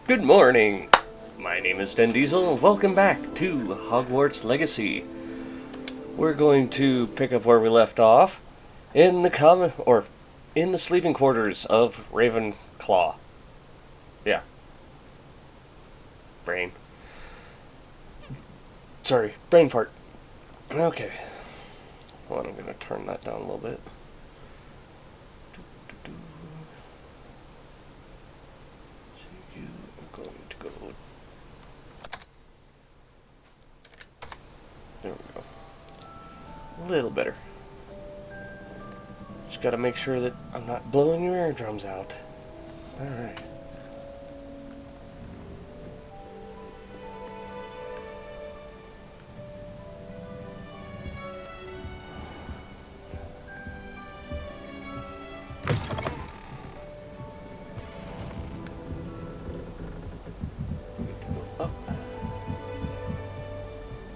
Good morning. My name is Den Diesel, and welcome back to Hogwarts Legacy. We're going to pick up where we left off in the sleeping quarters of Ravenclaw. Yeah. Brain fart. Okay. Hold on, I'm gonna turn that down a little bit. So you are going to go. There we go. A little better. Just gotta make sure that I'm not blowing your eardrums out. Alright.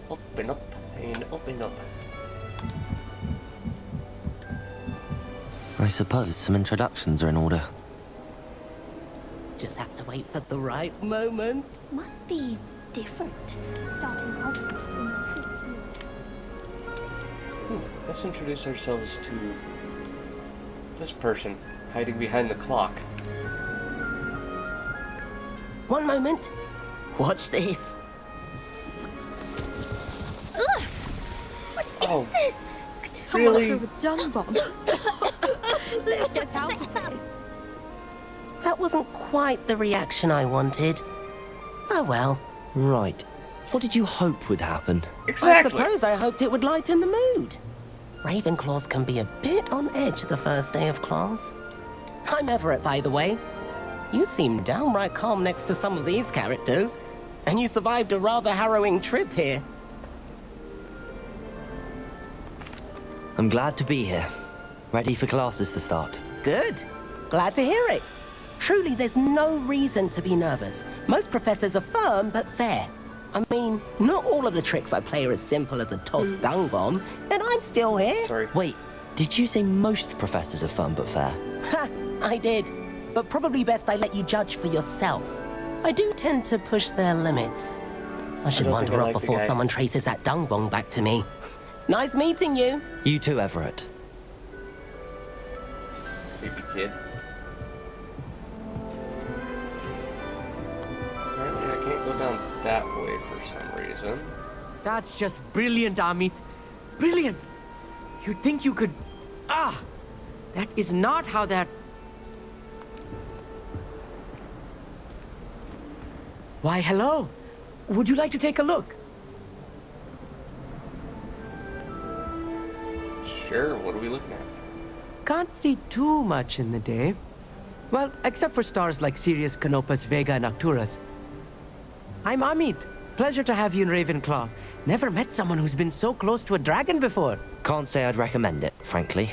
Open up and open up. I suppose some introductions are in order. Just have to wait for the right moment. Must be different. Starting off Let's introduce ourselves to this person hiding behind the clock. One moment. Watch this. Oh, this? really? Someone threw a dung bomb. Let's get out of here. That wasn't quite the reaction I wanted. Oh well. Right. What did you hope would happen? Exactly. I suppose I hoped it would lighten the mood. Ravenclaws can be a bit on edge the first day of class. I'm Everett, by the way. You seem downright calm next to some of these characters. And you survived a rather harrowing trip here. I'm glad to be here. Ready for classes to start. Good. Glad to hear it. Truly, there's no reason to be nervous. Most professors are firm but fair. I mean, not all of the tricks I play are as simple as a tossed dung bomb, and I'm still here. Sorry. Wait, did you say most professors are fun but fair? Ha! I did. But probably best I let you judge for yourself. I do tend to push their limits. I should don't think wander I off like the before guy. someone traces that dung bomb back to me. Nice meeting you. You too, Everett. Creepy kid. Apparently I can't go down that way for some reason. That's just brilliant, Amit. Brilliant! You'd think you could... Ah! That is not how that... Why, hello. Would you like to take a look? Sure, what are we looking at? Can't see too much in the day. Well, except for stars like Sirius, Canopus, Vega, and Arcturus. I'm Amit. Pleasure to have you in Ravenclaw. Never met someone who's been so close to a dragon before. Can't say I'd recommend it, frankly.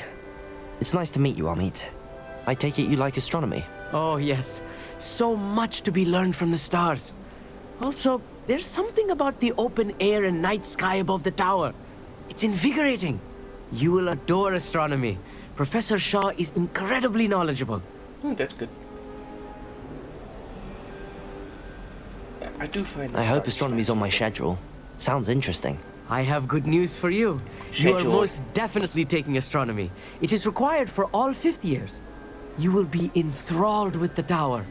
It's nice to meet you, Amit. I take it you like astronomy. Oh, yes. So much to be learned from the stars. Also, there's something about the open air and night sky above the tower. It's invigorating. You will adore astronomy. Professor Shaw is incredibly knowledgeable. That's good. I do find the I hope stars astronomy's on my schedule. Sounds interesting. I have good news for you. You are Schedule. most definitely taking astronomy. It is required for all fifth years. You will be enthralled with the tower.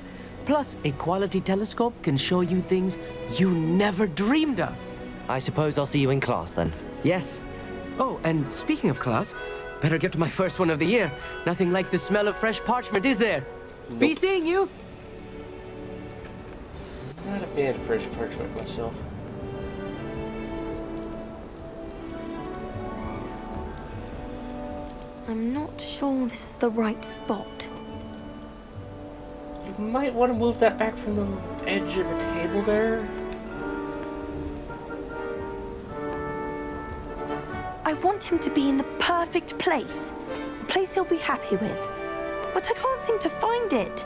Plus, a quality telescope can show you things you never dreamed of. I suppose I'll see you in class then. Yes. Oh, and speaking of class, better get to my first one of the year. Nothing like the smell of fresh parchment, is there? Be Nope. seeing you. Not a fan of fresh parchment myself. I'm not sure this is the right spot. You might want to move that back from the edge of the table there. I want him to be in the perfect place. A place he'll be happy with. But I can't seem to find it.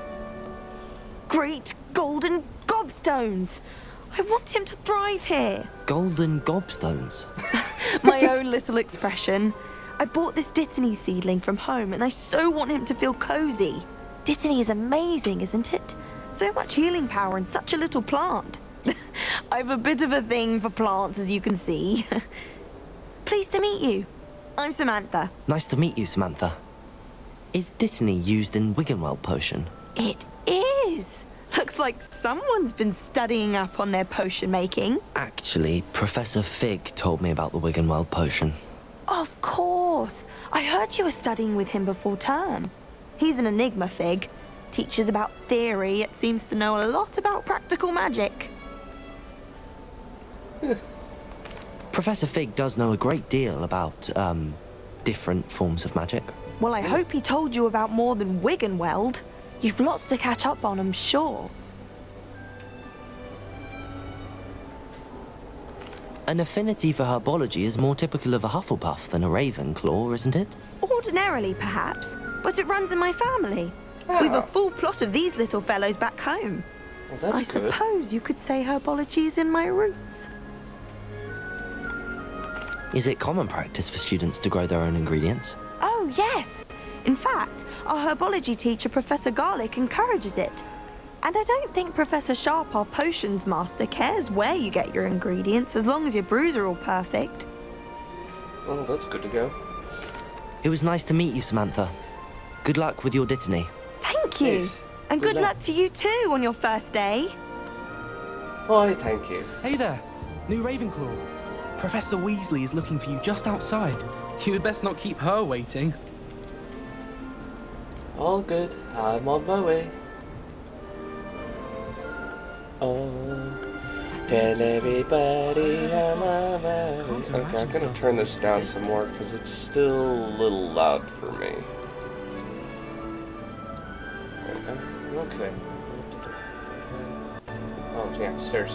Great golden gobstones! I want him to thrive here. Golden gobstones. My own little expression. I bought this Dittany seedling from home and I so want him to feel cozy. Dittany is amazing, isn't it? So much healing power in such a little plant. I've a bit of a thing for plants, as you can see. Pleased to meet you. I'm Samantha. Nice to meet you, Samantha. Is Dittany used in Wiggenweld potion? It is. Looks like someone's been studying up on their potion making. Actually, Professor Fig told me about the Wiggenweld potion. Of course. I heard you were studying with him before term. He's an enigma, Fig. Teaches about theory, yet seems to know a lot about practical magic. Professor Fig does know a great deal about, different forms of magic. Well, I hope he told you about more than Wiggenweld. You've lots to catch up on, I'm sure. An affinity for herbology is more typical of a Hufflepuff than a Ravenclaw, isn't it? Ordinarily, perhaps, but it runs in my family. We've a full plot of these little fellows back home. Well, that's I good. suppose you could say herbology is in my roots. Is it common practice for students to grow their own ingredients? Oh, yes. In fact, our herbology teacher, Professor Garlick, encourages it. And I don't think Professor Sharp, our potions master, cares where you get your ingredients, as long as your brews are all perfect. Oh, that's good to go. It was nice to meet you, Samantha. Good luck with your Dittany. Thank you. Yes. And Good good luck. luck to you too on your first day. Why, thank you. Hey there, new Ravenclaw. Professor Weasley is looking for you just outside. You had best not keep her waiting. All good. I'm on my way. Oh, tell everybody I'm on my way. Okay, I'm gonna turn this down some more because it's still a little loud for me. Okay. Oh, yeah, stairs.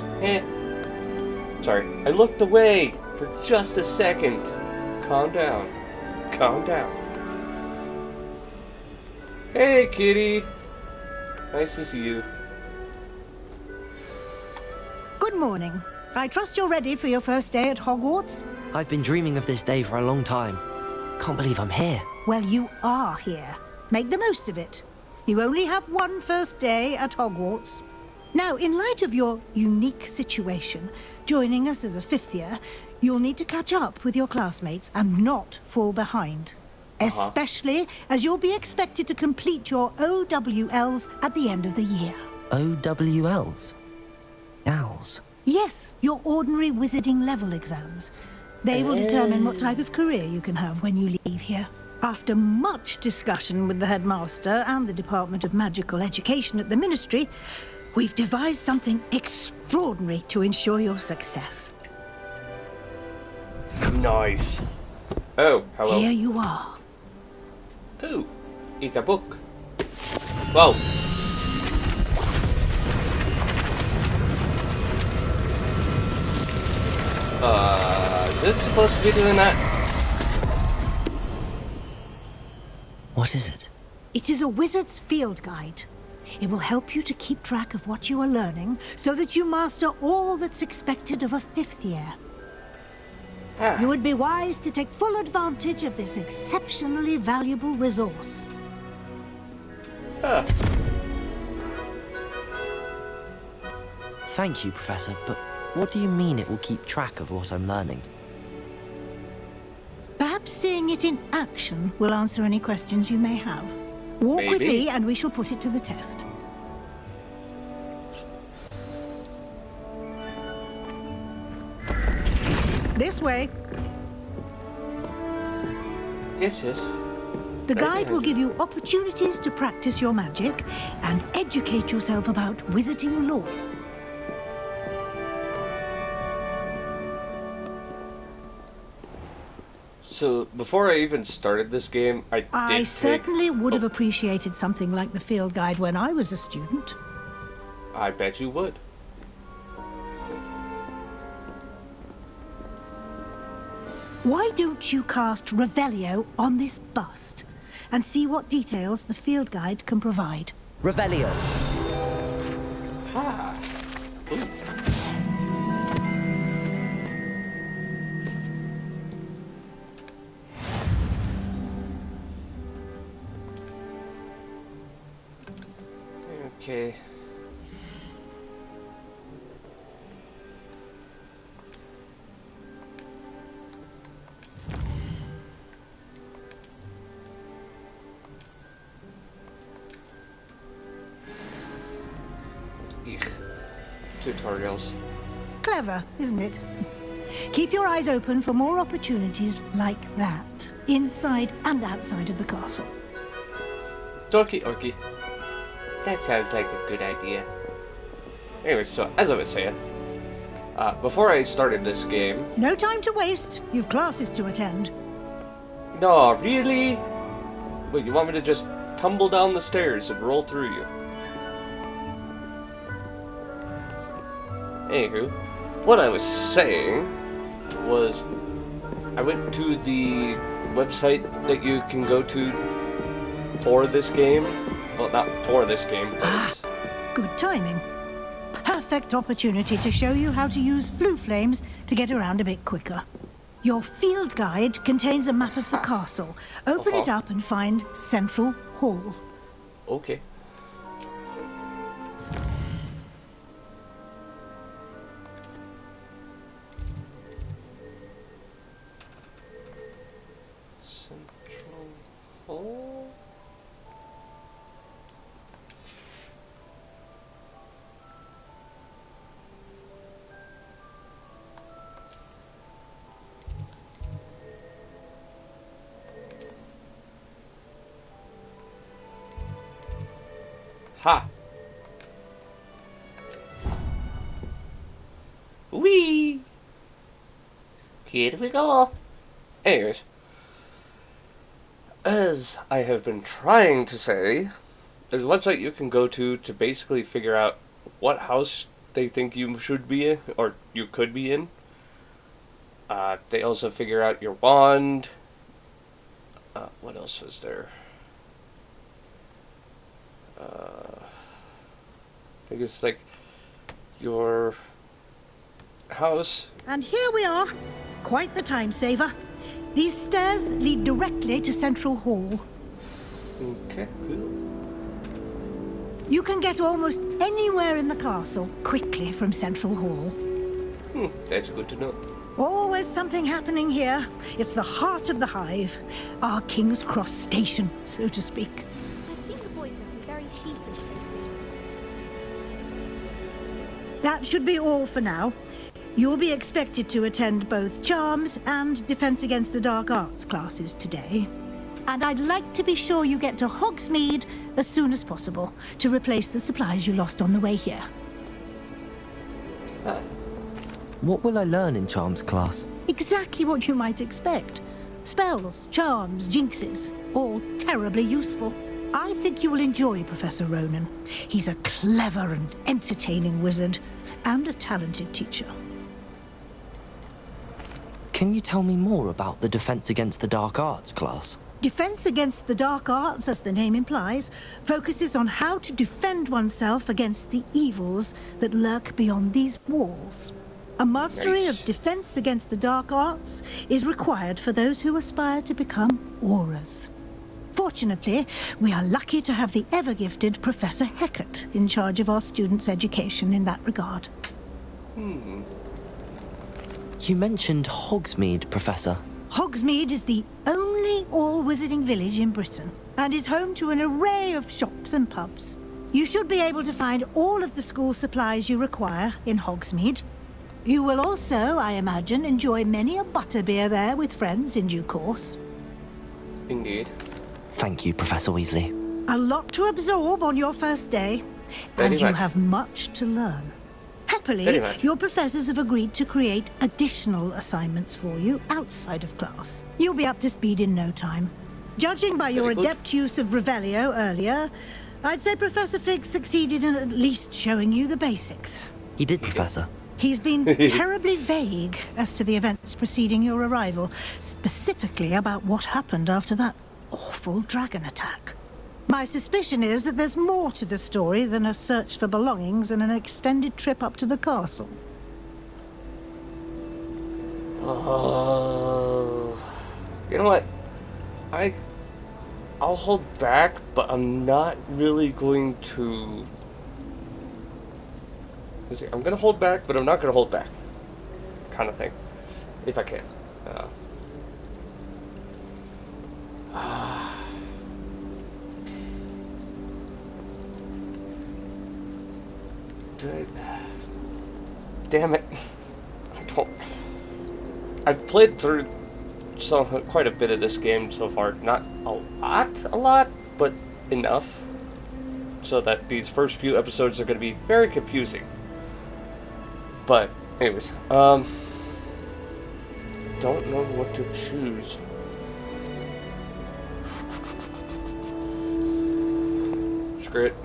Sorry, I looked away for just a second. Calm down. Calm down. Hey, kitty. Nice to see you. Good morning. I trust you're ready for your first day at Hogwarts? I've been dreaming of this day for a long time. Can't believe I'm here. Well, you are here. Make the most of it. You only have one first day at Hogwarts. Now, in light of your unique situation, joining us as a fifth year, you'll need to catch up with your classmates and not fall behind. Especially as you'll be expected to complete your OWLs at the end of the year. OWLs? Owls? Yes, your ordinary wizarding level exams. They will determine what type of career you can have when you leave here. After much discussion with the headmaster and the Department of Magical Education at the Ministry, we've devised something extraordinary to ensure your success. Nice. Oh, hello. Here you are. Oh, it's a book. Whoa. Is it supposed to be doing that? What is it? It is a wizard's field guide. It will help you to keep track of what you are learning so that you master all that's expected of a fifth year. You would be wise to take full advantage of this exceptionally valuable resource. Thank you, Professor, but what do you mean it will keep track of what I'm learning? Perhaps seeing it in action will answer any questions you may have. Walk with Maybe. me and we shall put it to the test. This way. Yes, yes. The Right guide will behind give you opportunities to practice your magic and educate yourself about wizarding lore. So, before I even started this game, I I certainly would have appreciated something like the field guide when I was a student. I bet you would. Why don't you cast Revelio on this bust and see what details the field guide can provide? Revelio. Ah. Ooh. Okay. Eek. Tutorials. Clever, isn't it? Keep your eyes open for more opportunities like that, inside and outside of the castle. Dokie dokie. That sounds like a good idea. Anyway, so as I was saying, before I started this game... No time to waste. You've classes to attend. No, really? Wait, you want me to just tumble down the stairs and roll through you? Anywho, what I was saying was I went to the website that you can go to for this game. Well, not for this game, but Good timing. Perfect opportunity to show you how to use flue flames to get around a bit quicker. Your field guide contains a map of the castle. Open it up and find Central Hall. okay. Central Hall? Ha! Whee! Here we go! Anyways, as I have been trying to say, there's a website you can go to basically figure out what house they think you should be in, or you could be in. They also figure out your wand. What else is there? I think it's like your house. And here we are. Quite the time saver. These stairs lead directly to Central Hall. Okay, cool. You can get almost anywhere in the castle quickly from Central Hall. That's good to know. Always something happening here. It's the heart of the hive. Our King's Cross station, so to speak. I've seen the boys looking very sheepish lately. That should be all for now. You'll be expected to attend both Charms and Defense Against the Dark Arts classes today. And I'd like to be sure you get to Hogsmeade as soon as possible to replace the supplies you lost on the way here. What will I learn in Charms class? Exactly what you might expect. Spells, charms, jinxes, all terribly useful. I think you will enjoy Professor Ronan. He's a clever and entertaining wizard, and a talented teacher. Can you tell me more about the Defense Against the Dark Arts class? Defense Against the Dark Arts, as the name implies, focuses on how to defend oneself against the evils that lurk beyond these walls. A mastery of Defense Against the Dark Arts is required for those who aspire to become auras. Fortunately, we are lucky to have the ever-gifted Professor Hecat in charge of our students' education in that regard. You mentioned Hogsmeade, Professor. Hogsmeade is the only all-wizarding village in Britain and is home to an array of shops and pubs. You should be able to find all of the school supplies you require in Hogsmeade. You will also, I imagine, enjoy many a butterbeer there with friends in due course. Indeed. Thank you, Professor Weasley. A lot to absorb on your first day, and you have much to learn. Happily, your professors have agreed to create additional assignments for you outside of class. You'll be up to speed in no time. Judging by your adept use of Revelio earlier, I'd say Professor Fig succeeded in at least showing you the basics. He did, Professor. He's been terribly vague as to the events preceding your arrival, specifically about what happened after that awful dragon attack. My suspicion is that there's more to the story than a search for belongings and an extended trip up to the castle. You know what? I'll hold back, but I'm not really going to... I'm gonna hold back, but I'm not gonna hold back. Kind of thing. If I can. Damn it. I've played through quite a bit of this game so far. Not a lot, but enough. So that these first few episodes are going to be very confusing. But, anyways, don't know what to choose. Screw it.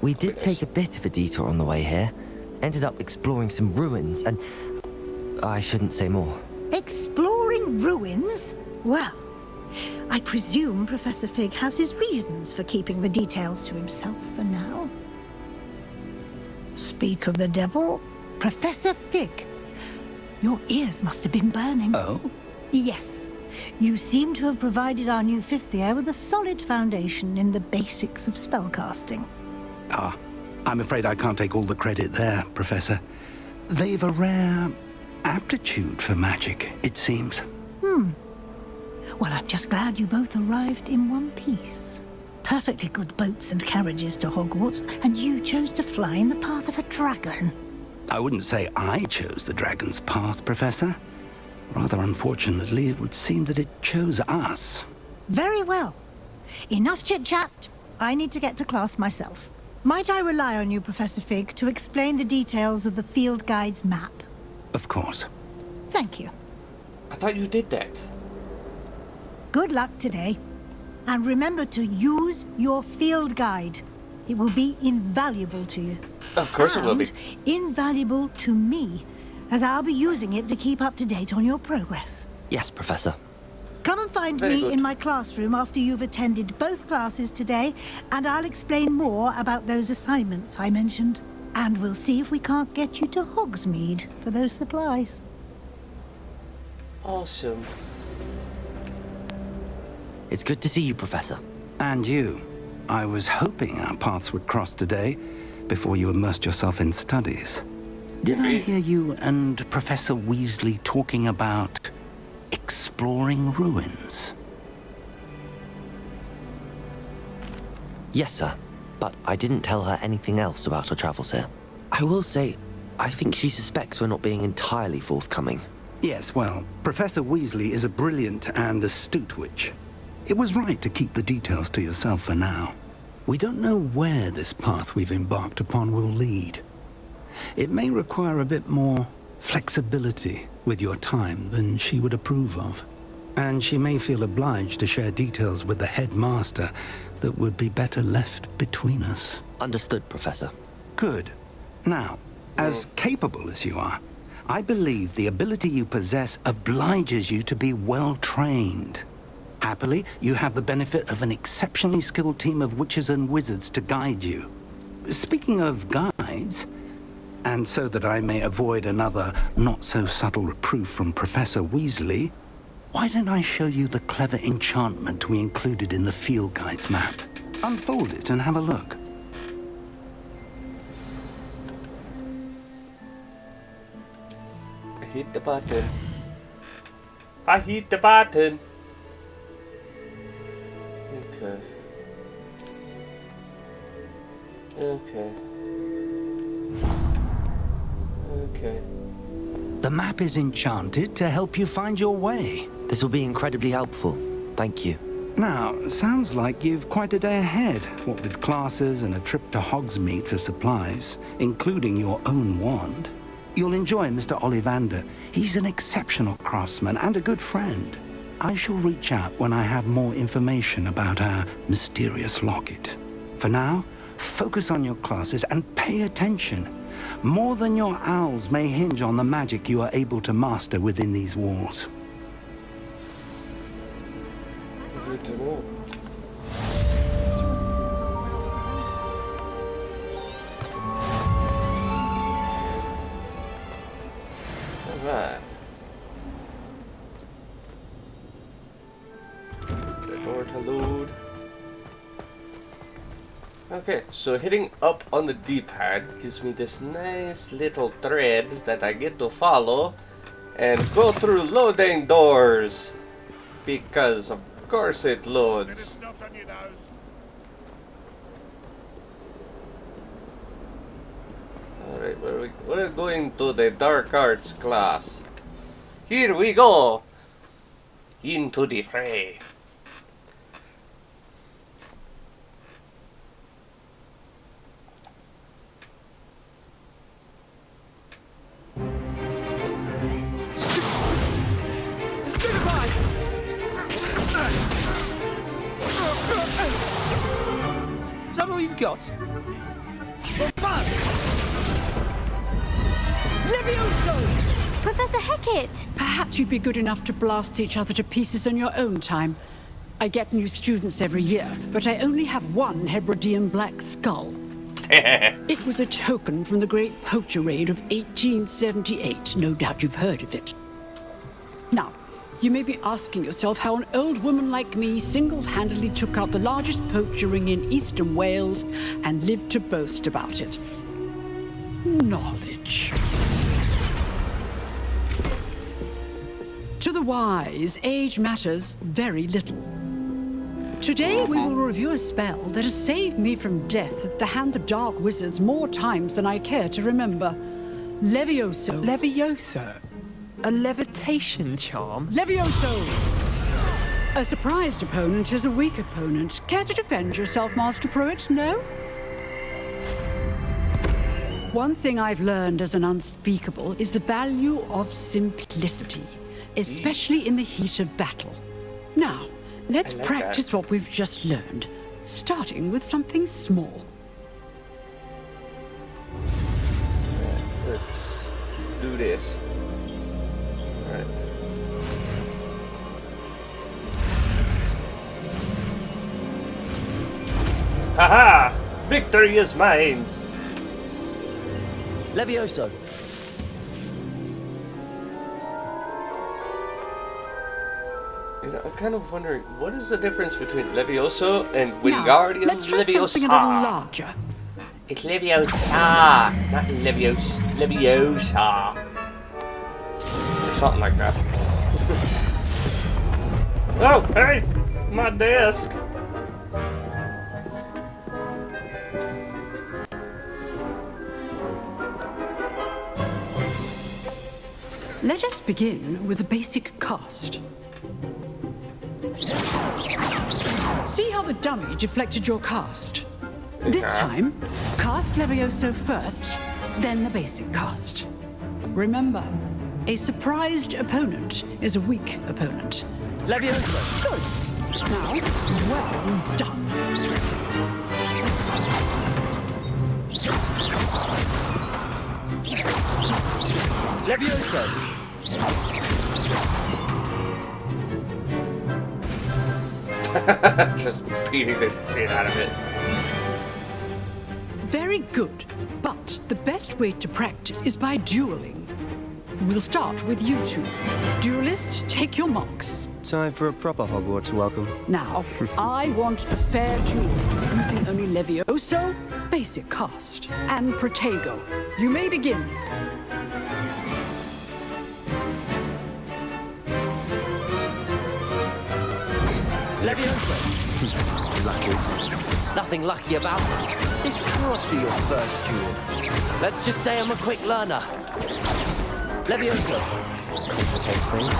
We did take a bit of a detour on the way here. Ended up exploring some ruins and... I shouldn't say more. Exploring ruins? Well, I presume Professor Fig has his reasons for keeping the details to himself for now. Speak of the devil, Professor Fig. Your ears must have been burning. Oh? Yes. You seem to have provided our new fifth year with a solid foundation in the basics of spellcasting. Ah, I'm afraid I can't take all the credit there, Professor. They've a rare aptitude for magic, it seems. Well, I'm just glad you both arrived in one piece. Perfectly good boats and carriages to Hogwarts, and you chose to fly in the path of a dragon. I wouldn't say I chose the dragon's path, Professor. Rather unfortunately, it would seem that it chose us. Very well. Enough chit-chat. I need to get to class myself. Might I rely on you, Professor Fig, to explain the details of the field guide's map? Of course. Thank you. I thought you did that. Good luck today. And remember to use your field guide. It will be invaluable to you. Of course it will be. And invaluable to me, as I'll be using it to keep up to date on your progress. Yes, Professor. Come and find Very me good. in my classroom after you've attended both classes today, and I'll explain more about those assignments I mentioned. And we'll see if we can't get you to Hogsmeade for those supplies. Awesome. It's good to see you, Professor. And you. I was hoping our paths would cross today, before you immersed yourself in studies. Did I hear you and Professor Weasley talking about exploring ruins? Yes, sir. But I didn't tell her anything else about our travels here. I will say, I think she suspects we're not being entirely forthcoming. Yes, well, Professor Weasley is a brilliant and astute witch. It was right to keep the details to yourself for now. We don't know where this path we've embarked upon will lead. It may require a bit more flexibility with your time than she would approve of. And she may feel obliged to share details with the headmaster that would be better left between us. Understood, Professor. Good. Now, as capable as you are, I believe the ability you possess obliges you to be well trained. Happily, you have the benefit of an exceptionally skilled team of witches and wizards to guide you. Speaking of guides, and so that I may avoid another not-so-subtle reproof from Professor Weasley, why don't I show you the clever enchantment we included in the field guide's map? Unfold it and have a look. I hit the button. I hit the button. Okay. Okay. Okay. The map is enchanted to help you find your way. This will be incredibly helpful. Thank you. Now, sounds like you've quite a day ahead, what with classes and a trip to Hogsmeade for supplies, including your own wand. You'll enjoy Mr. Ollivander. He's an exceptional craftsman and a good friend. I shall reach out when I have more information about our mysterious locket. For now, focus on your classes and pay attention. More than your owls may hinge on the magic you are able to master within these walls. Good to know. Alright. The door to load. Okay, so hitting up on the D-pad gives me this nice little thread that I get to follow and go through loading doors. Because of course it loads. We're going to the dark arts class. Here we go. Into the fray. Is that all you've got? Levioso! Professor Hecat! Perhaps you'd be good enough to blast each other to pieces on your own time. I get new students every year, but I only have one Hebridean black skull. It was a token from the Great Poacher Raid of 1878. No doubt you've heard of it. Now, you may be asking yourself how an old woman like me single-handedly took out the largest poacher ring in eastern Wales and lived to boast about it. Knowledge. To the wise, age matters very little. Today we will review a spell that has saved me from death at the hands of dark wizards more times than I care to remember. Levioso. Levioso? A levitation charm? Levioso! A surprised opponent is a weak opponent. Care to defend yourself, Master Pruitt? No? One thing I've learned as an unspeakable is the value of simplicity, especially in the heat of battle. Now, let's practice what we've just learned, starting with something small. Let's do this. Alright. Haha! Victory is mine! Levioso. You know, I'm kind of wondering, what is the difference between Levioso and Wingardium Now, let's try something a little larger. It's Leviosa, not Leviosa. Or something like that. Oh, hey! My desk! Let us begin with a basic cast. See how the dummy deflected your cast? This time, cast Levioso first, then the basic cast. Remember, a surprised opponent is a weak opponent. Levioso. Good. Now, well done. Levioso. Just beating the shit out of it. Very good, but the best way to practice is by dueling. We'll start with you two. Duelists, take your marks. Time for a proper Hogwarts welcome. Now, I want a fair duel, using only Levioso, basic cast, and Protego. You may begin. Levioso. Lucky. Nothing lucky about it. This can't be your first duel. Let's just say I'm a quick learner. Levioso. Takes things.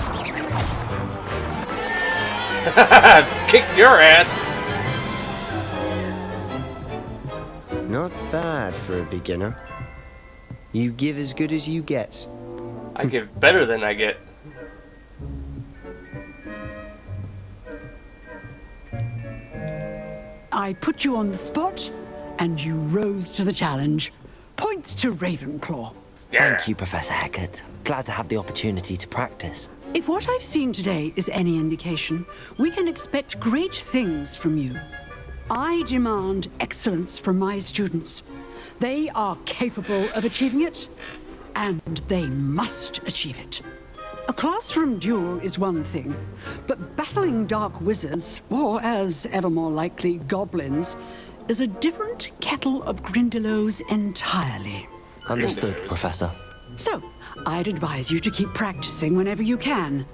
Kicked your ass! Not bad for a beginner. You give as good as you get. I give better than I get. I put you on the spot, and you rose to the challenge. Points to Ravenclaw. Yeah. Thank you, Professor Hecat. Glad to have the opportunity to practice. If what I've seen today is any indication, we can expect great things from you. I demand excellence from my students. They are capable of achieving it, and they must achieve it. A classroom duel is one thing, but battling dark wizards, or as ever more likely, goblins, is a different kettle of Grindylows entirely. Understood, Professor. So, I'd advise you to keep practicing whenever you can.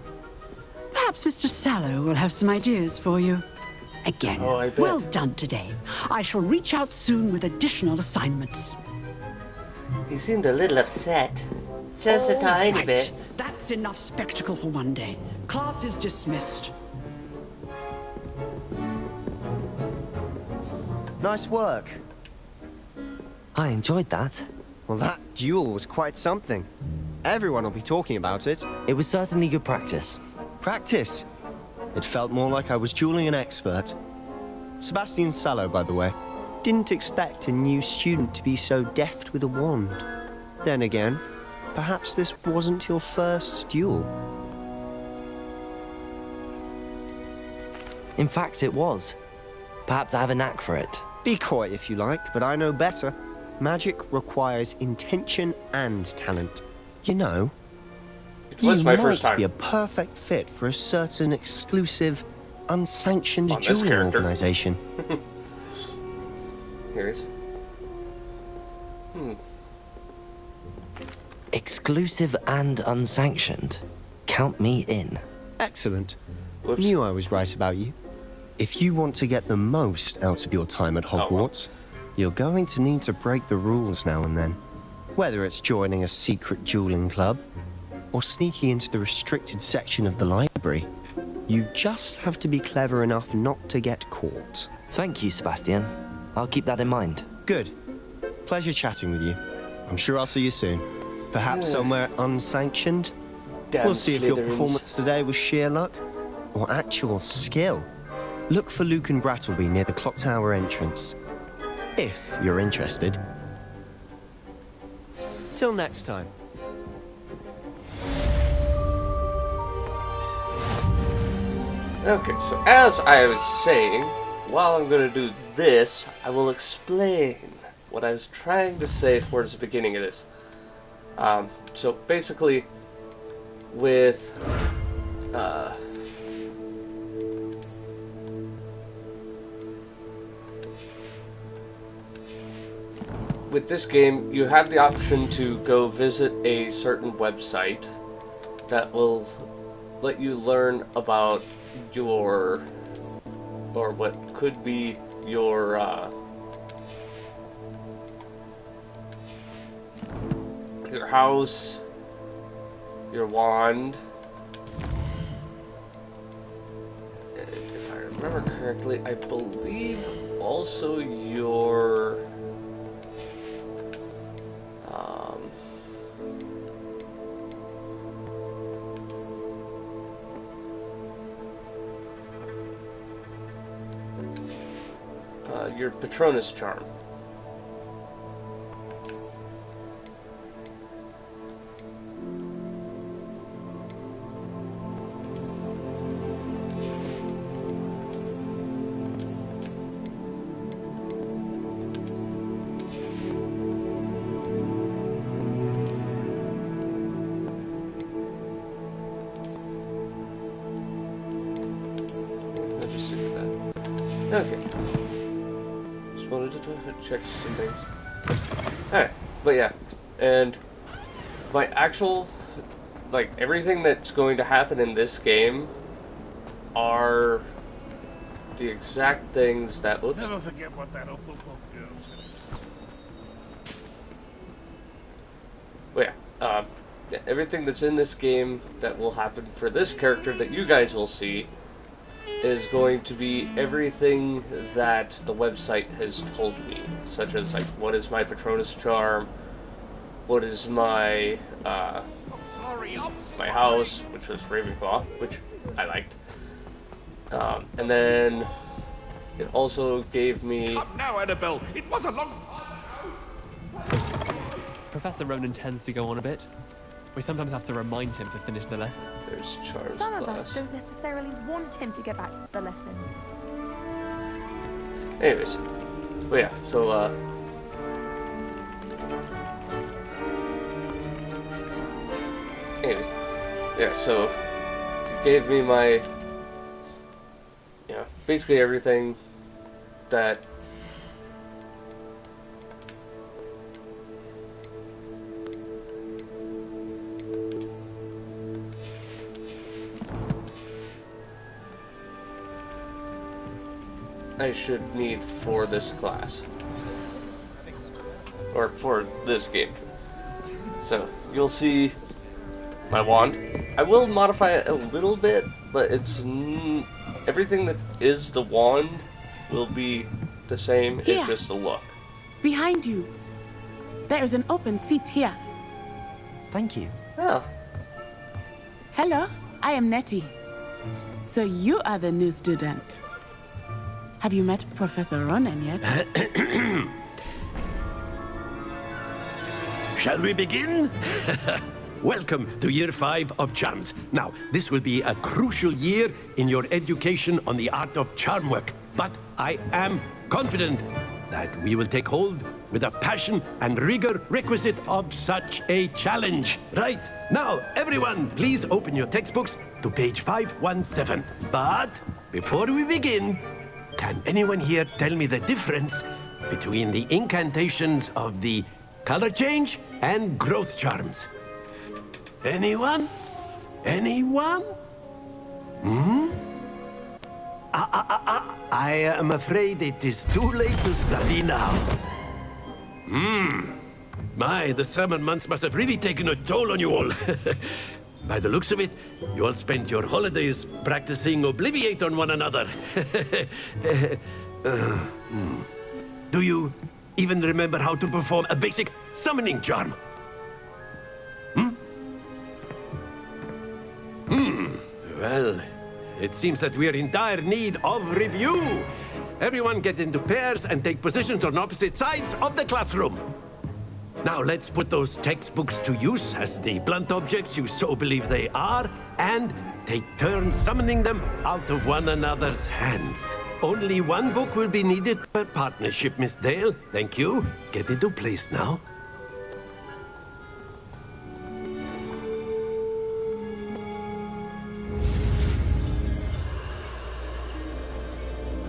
Perhaps Mr. Sallow will have some ideas for you. Again, Oh, I bet. well done today. I shall reach out soon with additional assignments. He seemed a little upset. Just a tiny Right. bit. That's enough spectacle for one day. Class is dismissed. Nice work. I enjoyed that. Well, that duel was quite something. Everyone will be talking about it. It was certainly good practice. Practice. It felt more like I was dueling an expert. Sebastian Sallow, by the way. Didn't expect a new student to be so deft with a wand. Then again, perhaps this wasn't your first duel. In fact, it was. Perhaps I have a knack for it. Be coy if you like, but I know better. Magic requires intention and talent. You know, It was you my might first time. be a perfect fit for a certain exclusive, unsanctioned On this dueling character. organization. Here it is. Exclusive and unsanctioned. Count me in. Excellent. Whoops. Knew I was right about you. If you want to get the most out of your time at Hogwarts, you're going to need to break the rules now and then. Whether it's joining a secret dueling club or sneaking into the restricted section of the library, you just have to be clever enough not to get caught. Thank you, Sebastian. I'll keep that in mind. Good. Pleasure chatting with you. I'm sure I'll see you soon. Perhaps somewhere unsanctioned. Damn We'll see if your Slytherins. performance today was sheer luck or actual skill. Look for Luke and Brattleby near the clock tower entrance. If you're interested. Till next time. Okay, so as I was saying, while I'm going to do this, I will explain what I was trying to say towards the beginning of this. So basically, with this game, you have the option to go visit a certain website that will let you learn about your, or what could be your house, your wand. If I remember correctly, I believe also your your Patronus charm. Let's just do that. Okay. Just wanted to check some things. Alright, but yeah, and my actual, like, everything that's going to happen in this game are the exact things that, oops. Never forget what that awful book girl's Well, yeah, everything that's in this game that will happen for this character that you guys will see is going to be everything that the website has told me, such as, like, what is my Patronus charm, what is my my house, which was Ravenclaw, which I liked, and then it also gave me. Up now, Annabelle. It was a long. Professor Ronan tends to go on a bit. We sometimes have to remind him to finish the lesson. There's Charms Some of class. us don't necessarily want him to get back to the lesson. Anyways, well, yeah, so, anyways, yeah, so, it gave me my, you know, basically everything that I should need for this class. or for this game. So you'll see my wand. I will modify it a little bit, but it's everything that is the wand will be the same. Here. It's just the look. Behind you. There is an open seat here. Thank you. Oh. Hello, I am Nettie. So you are the new student. Have you met Professor Ronan yet? Shall we begin? Welcome to Year 5 of Charms. Now, this will be a crucial year in your education on the art of charm work. But I am confident that we will take hold with the passion and rigor requisite of such a challenge. Right, now, everyone, please open your textbooks to page 517. But before we begin, can anyone here tell me the difference between the incantations of the color change and growth charms? Anyone? Anyone? I am afraid it is too late to study now. My, the summer months must have really taken a toll on you all. By the looks of it, you all spent your holidays practicing Obliviate on one another. Do you even remember how to perform a basic summoning charm? Well, it seems that we are in dire need of review. Everyone get into pairs and take positions on opposite sides of the classroom. Now let's put those textbooks to use as the blunt objects you so believe they are, and take turns summoning them out of one another's hands. Only one book will be needed per partnership, Miss Dale. Thank you. Get into place now.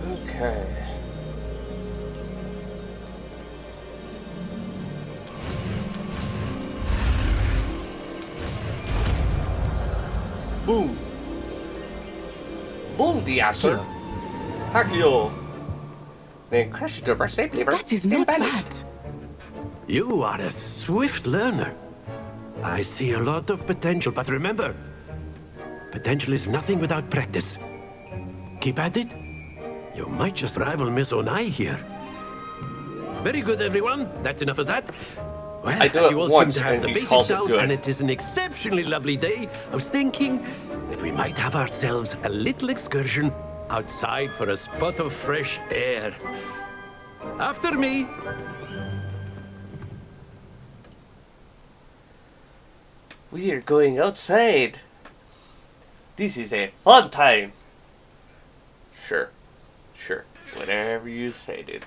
Okay. Boom. Boom, diaster. Hakio. The question of safely. That is not bad. You are a swift learner. I see a lot of potential, but remember, potential is nothing without practice. Keep at it. You might just rival Miss Onai here. Very good, everyone. That's enough of that. Well, I do as it you all once seem to have and the he basics calls it down, good. and it is an exceptionally lovely day, I was thinking that we might have ourselves a little excursion outside for a spot of fresh air. After me. We are going outside. This is a fun time. Sure. Sure. Whatever you say, dude.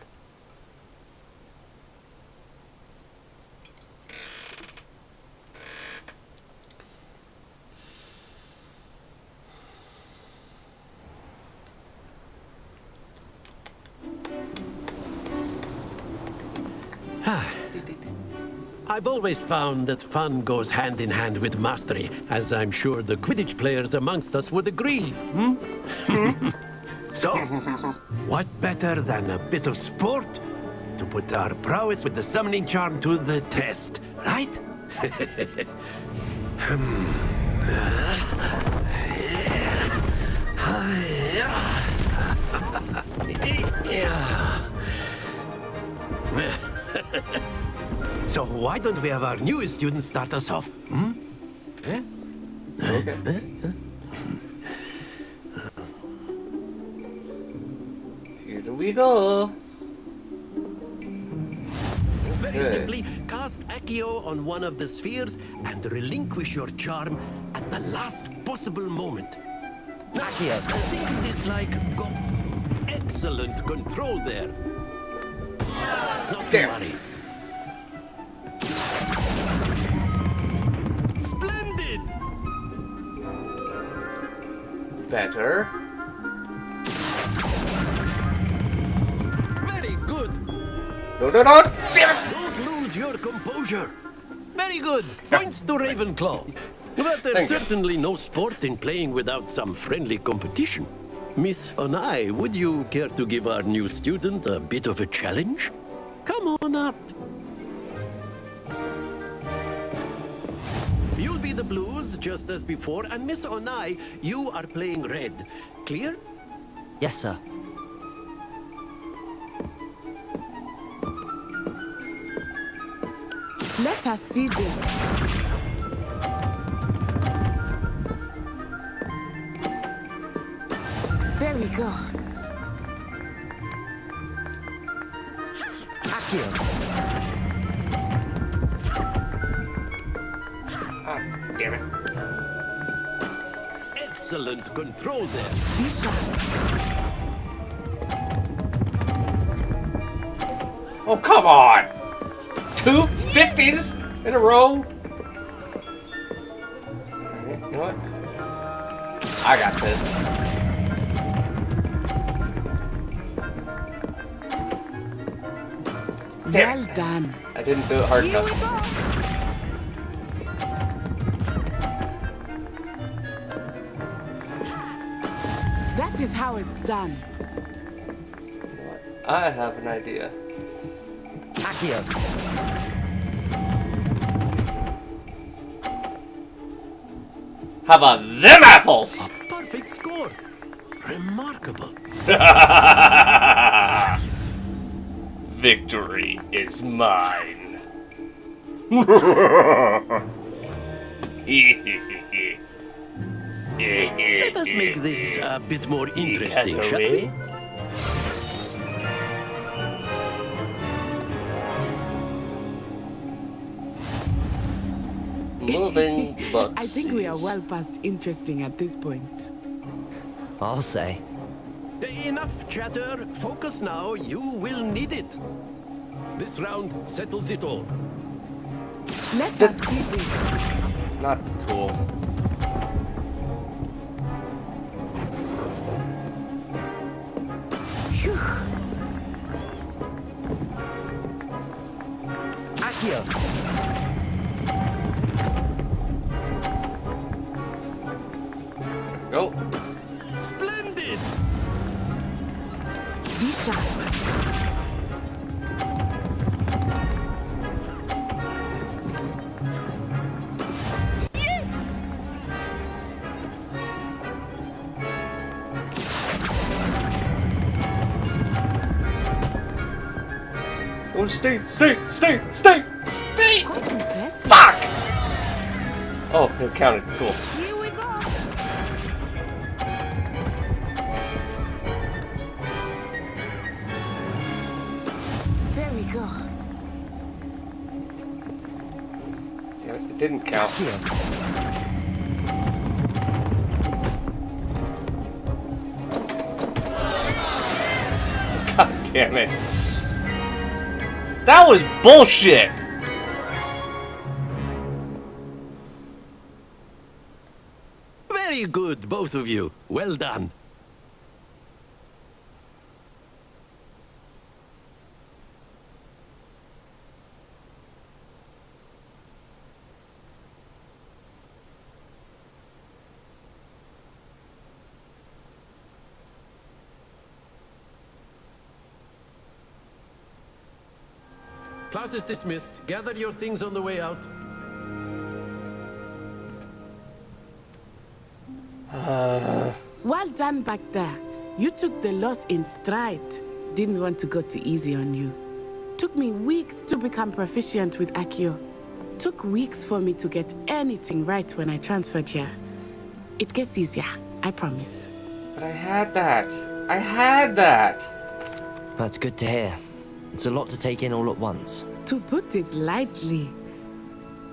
I've always found that fun goes hand in hand with mastery, as I'm sure the Quidditch players amongst us would agree. So, what better than a bit of sport to put our prowess with the summoning charm to the test, right? So why don't we have our newest student start us off? Okay. Here we go. Very simply, cast Accio on one of the spheres and relinquish your charm at the last possible moment. Accio, I think it is like excellent control there. Not to worry. Splendid! Better. Very good. No, no, no! Damn it! Don't lose your composure. Very good. Points to Ravenclaw. But there's Thank you. certainly no sport in playing without some friendly competition. Miss Onai, would you care to give our new student a bit of a challenge? Come on up. the blues, just as before, and Miss Onai, you are playing red. Clear? Yes, sir. Let us see this. There we go. Accio. Ah, damn it. Excellent control there. Be sharp. Oh, come on! 2 50s in a row? Alright, you know what? I got this. Damn Well it. done. I didn't do it hard enough. That is how it's done. I have an idea. Accio. How about them apples? A perfect score. Remarkable. Victory is mine. Let us make this a bit more interesting, shall we? Moving books. I think we are well past interesting at this point. I'll say. Enough chatter. Focus now. You will need it. This round settles it all. Let us see this. Not cool. Phew. Accio. Go. Splendid. Be sharp. Oh, stay! Fuck! Oh, it counted. Cool. Here we go. There we go. Yeah, it didn't count. God damn it. That was bullshit! Very good, both of you. Well done. Class is dismissed. Gather your things on the way out. Well done back there. You took the loss in stride. Didn't want to go too easy on you. Took me weeks to become proficient with Accio. Took weeks for me to get anything right when I transferred here. It gets easier, I promise. But I had that. I had that. That's good to hear. It's a lot to take in all at once. To put it lightly,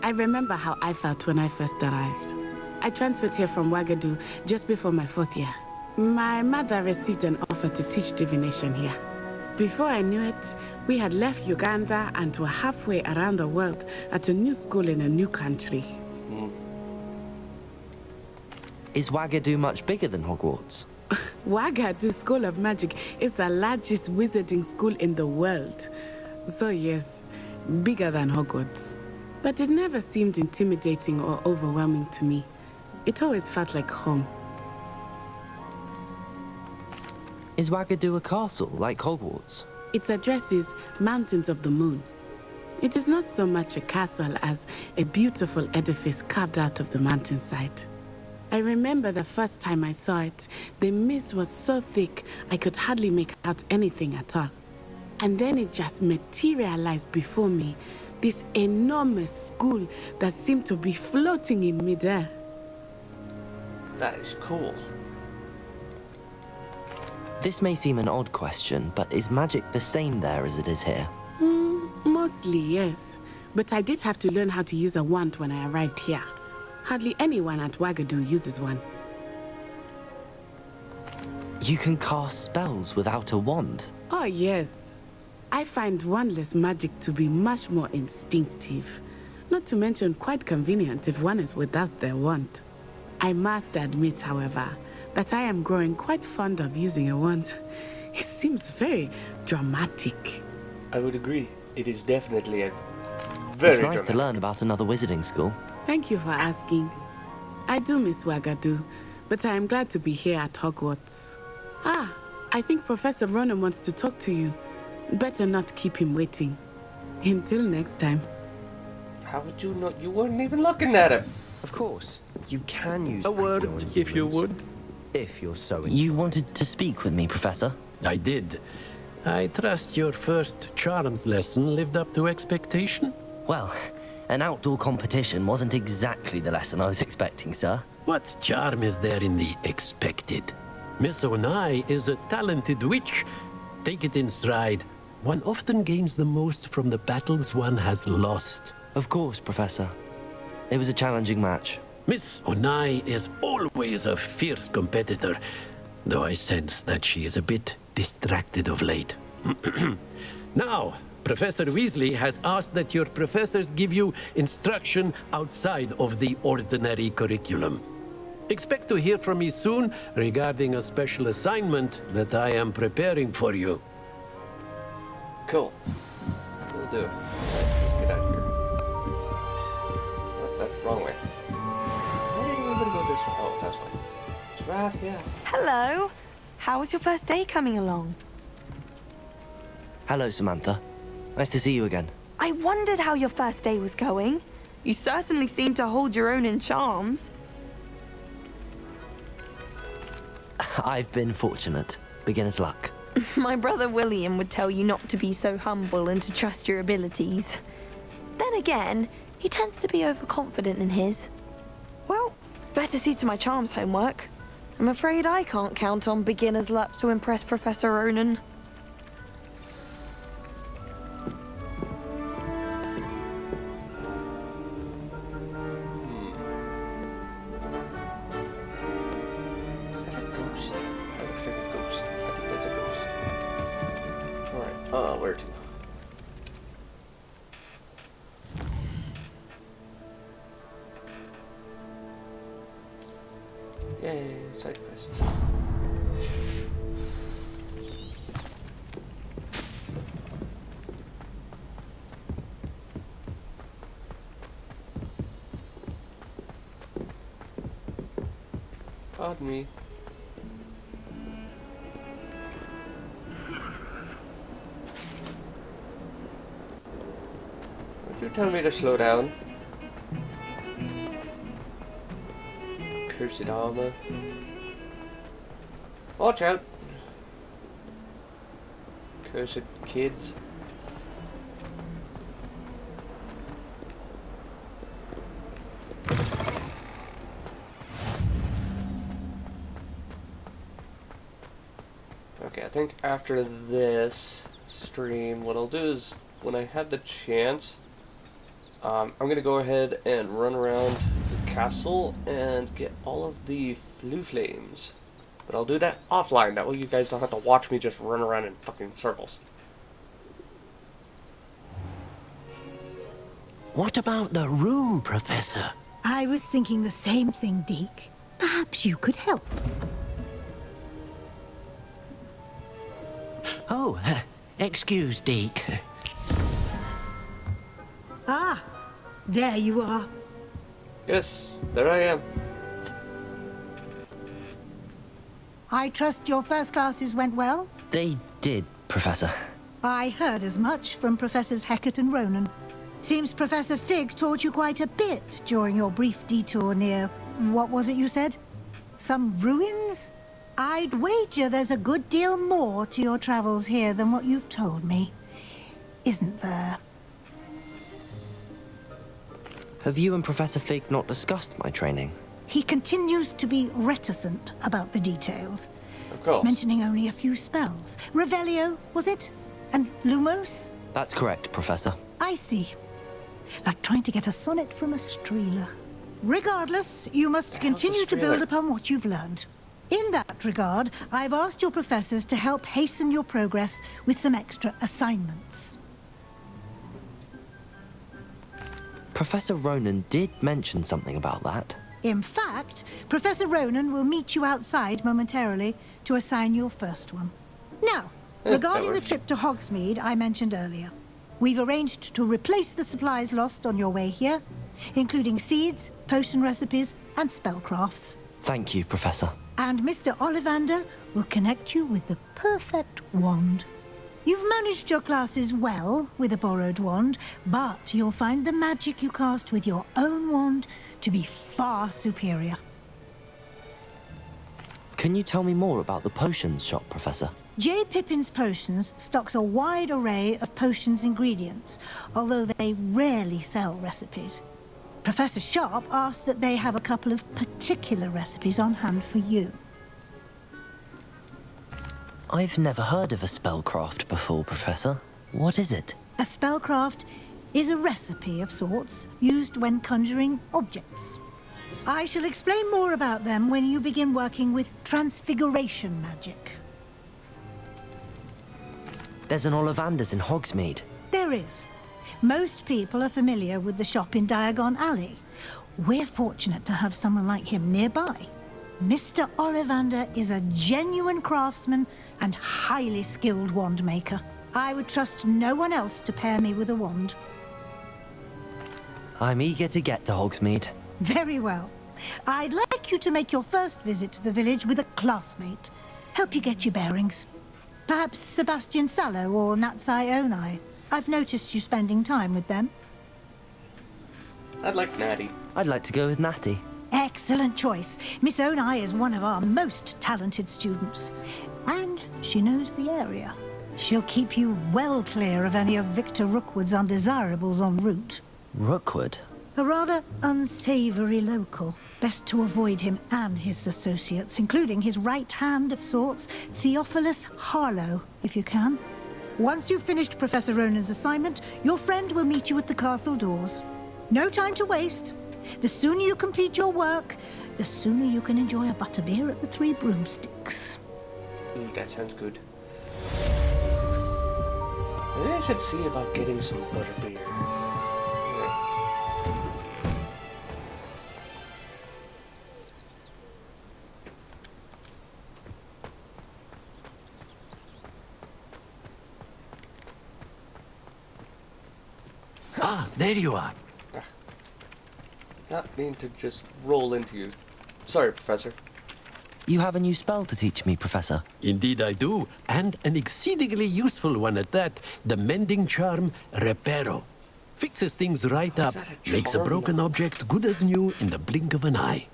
I remember how I felt when I first arrived. I transferred here from Wagadu just before my 4th year. My mother received an offer to teach divination here. Before I knew it, we had left Uganda and were halfway around the world at a new school in a new country. Is Wagadu much bigger than Hogwarts? Wagadu School of Magic is the largest wizarding school in the world. So yes, bigger than Hogwarts. But it never seemed intimidating or overwhelming to me. It always felt like home. Is Wagadu a castle like Hogwarts? Its address is Mountains of the Moon. It is not so much a castle as a beautiful edifice carved out of the mountainside. I remember the first time I saw it, the mist was so thick I could hardly make out anything at all. And then it just materialized before me, this enormous school that seemed to be floating in midair. That is cool. This may seem an odd question, but is magic the same there as it is here? Mostly, yes. But I did have to learn how to use a wand when I arrived here. Hardly anyone at Wagadu uses one. You can cast spells without a wand? Oh, yes. I find wandless magic to be much more instinctive. Not to mention quite convenient if one is without their wand. I must admit, however, that I am growing quite fond of using a wand. It seems very dramatic. I would agree. It is definitely a very It's nice dramatic. to learn about another wizarding school. Thank you for asking. I do miss Wagadu, but I am glad to be here at Hogwarts. Ah, I think Professor Ronan wants to talk to you. Better not keep him waiting. Until next time. How would you know? You weren't even looking at him. Of course, you can use A word, Accio on if you humans, would. If you're so You wanted to speak with me, Professor? I did. I trust your first charms lesson lived up to expectation? Well, an outdoor competition wasn't exactly the lesson I was expecting, sir. What charm is there in the expected? Miss Onai is a talented witch. Take it in stride. One often gains the most from the battles one has lost. Of course, Professor. It was a challenging match. Miss Onai is always a fierce competitor, though I sense that she is a bit distracted of late. Now, Professor Weasley has asked that your professors give you instruction outside of the ordinary curriculum. Expect to hear from me soon regarding a special assignment that I am preparing for you. Cool. We'll do. Let's get out of here. What? That's wrong way. Why did everybody go this way? Oh, that's way. Giraffe, yeah. Hello. How was your first day coming along? Hello, Samantha. Nice to see you again. I wondered how your first day was going. You certainly seem to hold your own in charms. I've been fortunate. Beginner's luck. My brother William would tell you not to be so humble and to trust your abilities. Then again, he tends to be overconfident in his. Well, better see to my charms homework. I'm afraid I can't count on beginner's luck to impress Professor Ronan. Where to? Yay, side quests. Pardon me. Would you tell me to slow down? Cursed armor. Watch out! Cursed kids. Okay, I think after this stream, what I'll do is, when I have the chance, I'm gonna go ahead and run around the castle and get all of the flue flames. But I'll do that offline, that way you guys don't have to watch me just run around in fucking circles. What about the room, Professor? I was thinking the same thing, Deke. Perhaps you could help. Oh, excuse, Deke. Ah, there you are. Yes, there I am. I trust your first classes went well? They did, Professor. I heard as much from Professors Hecat and Ronan. Seems Professor Fig taught you quite a bit during your brief detour near... what was it you said? Some ruins? I'd wager there's a good deal more to your travels here than what you've told me. Isn't there? Have you and Professor Fig not discussed my training? He continues to be reticent about the details. Of course. Mentioning only a few spells. Revelio, was it? And Lumos? That's correct, Professor. I see. Like trying to get a sonnet from a streeler. Regardless, you must continue to build upon what you've learned. In that regard, I've asked your professors to help hasten your progress with some extra assignments. Professor Ronan did mention something about that. In fact, Professor Ronan will meet you outside momentarily to assign your first one. Now, regarding the trip to Hogsmeade I mentioned earlier, we've arranged to replace the supplies lost on your way here, including seeds, potion recipes, and spellcrafts. Thank you, Professor. And Mr. Ollivander will connect you with the perfect wand. You've managed your classes well with a borrowed wand, but you'll find the magic you cast with your own wand to be far superior. Can you tell me more about the potions shop, Professor? J. Pippin's Potions stocks a wide array of potions ingredients, although they rarely sell recipes. Professor Sharp asked that they have a couple of particular recipes on hand for you. I've never heard of a spellcraft before, Professor. What is it? A spellcraft is a recipe of sorts used when conjuring objects. I shall explain more about them when you begin working with transfiguration magic. There's an Ollivander's in Hogsmeade. There is. Most people are familiar with the shop in Diagon Alley. We're fortunate to have someone like him nearby. Mr. Ollivander is a genuine craftsman and highly skilled wand maker. I would trust no one else to pair me with a wand. I'm eager to get to Hogsmeade. Very well. I'd like you to make your first visit to the village with a classmate. Help you get your bearings. Perhaps Sebastian Sallow or Natsai Onai. I've noticed you spending time with them. I'd like Natty. I'd like to go with Natty. Excellent choice. Miss Onai is one of our most talented students. And she knows the area. She'll keep you well clear of any of Victor Rookwood's undesirables en route. Rookwood? A rather unsavory local. Best to avoid him and his associates, including his right hand of sorts, Theophilus Harlow, if you can. Once you've finished Professor Ronan's assignment, your friend will meet you at the castle doors. No time to waste. The sooner you complete your work, the sooner you can enjoy a butterbeer at the Three Broomsticks. Ooh, that sounds good. Maybe I should see about getting some butterbeer. Ah, there you are. Not mean to just roll into you. Sorry, Professor. You have a new spell to teach me, Professor. Indeed I do, and an exceedingly useful one at that. The mending charm Reparo. Fixes things right up, makes a broken object good as new in the blink of an eye.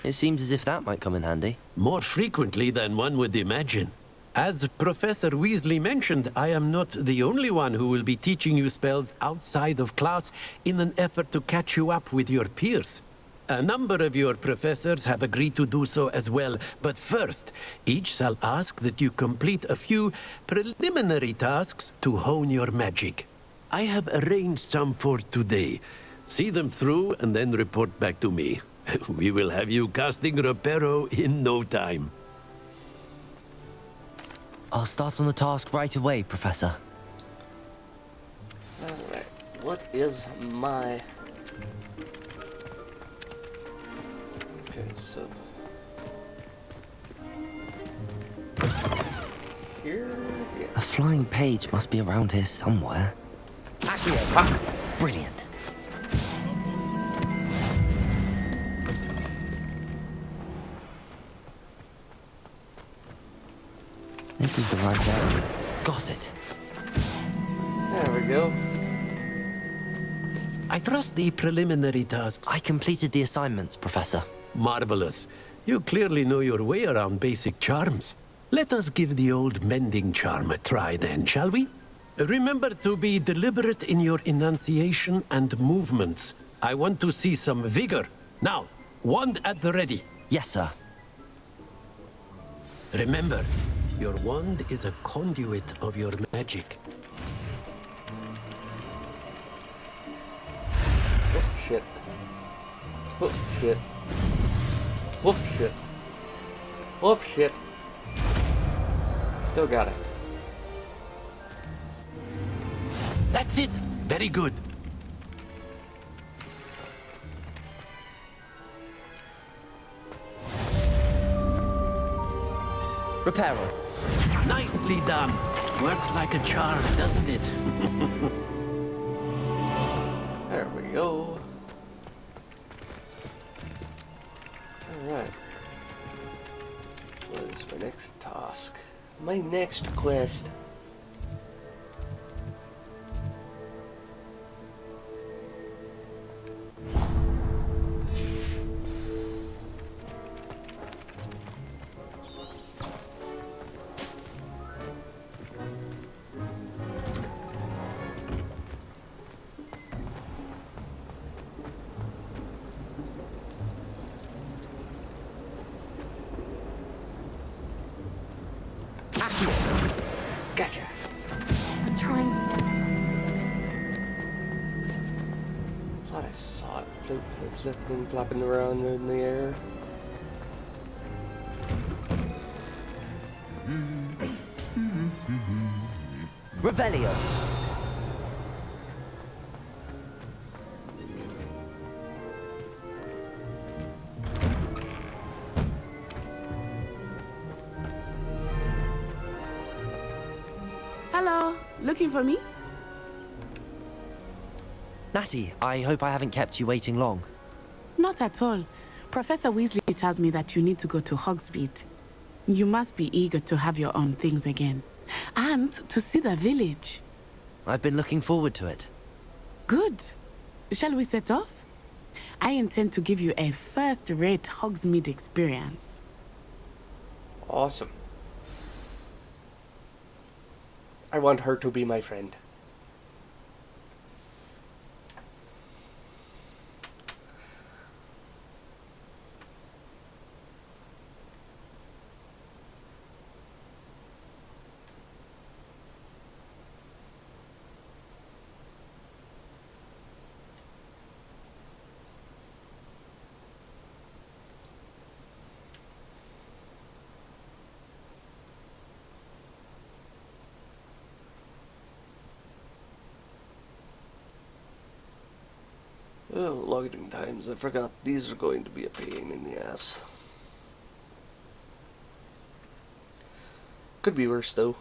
It seems as if that might come in handy. More frequently than one would imagine. As Professor Weasley mentioned, I am not the only one who will be teaching you spells outside of class in an effort to catch you up with your peers. A number of your professors have agreed to do so as well, but first, each shall ask that you complete a few preliminary tasks to hone your magic. I have arranged some for today. See them through and then report back to me. We will have you casting Reparo in no time. I'll start on the task right away, Professor. Alright, what is my... Okay, so... Here... Yeah. A flying page must be around here somewhere. Brilliant. This is the right area. Got it. There we go. I trust the preliminary tasks. I completed the assignments, Professor. Marvelous. You clearly know your way around basic charms. Let us give the old mending charm a try then, shall we? Remember to be deliberate in your enunciation and movements. I want to see some vigor. Now, wand at the ready. Yes, sir. Remember, your wand is a conduit of your magic. Oh, shit. Oh, shit. Oh, shit. Oh, shit. Still got it. That's it. Very good. Repairer. Nicely done. Works like a charm, doesn't it? There we go. Alright. What is my next task? My next quest. Gotcha. I'm trying. Thought I saw it flipping, flopping around in the air. Revelio. Hello, looking for me? Natty, I hope I haven't kept you waiting long. Not at all. Professor Weasley tells me that you need to go to Hogsmeade. You must be eager to have your own things again. And to see the village. I've been looking forward to it. Good. Shall we set off? I intend to give you a first-rate Hogsmeade experience. Awesome. I want her to be my friend. Oh, loading times. I forgot these are going to be a pain in the ass. Could be worse, though.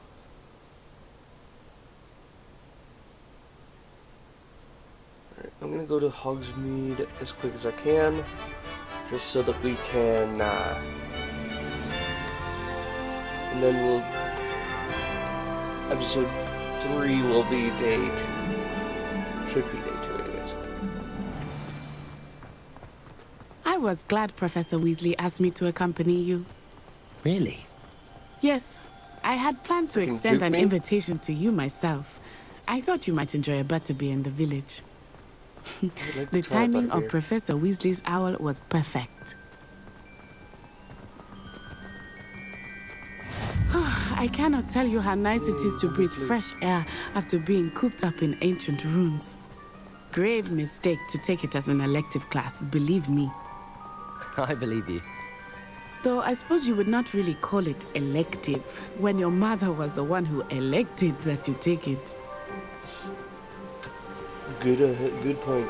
Alright, I'm gonna go to Hogsmeade as quick as I can, just so that we can, and then we'll, episode 3 will be day 2. Should be day 2 anyways. I was glad Professor Weasley asked me to accompany you. Really? Yes, I had planned to Fucking extend juke an me? invitation to you myself. I thought you might enjoy a butterbeer in the village. Like The to try timing of butterbeer. Professor Weasley's owl was perfect. I cannot tell you how nice it is to breathe fresh air after being cooped up in ancient ruins. Grave mistake to take it as an elective class, believe me. I believe you. Though I suppose you would not really call it elective when your mother was the one who elected that you take it. Good point.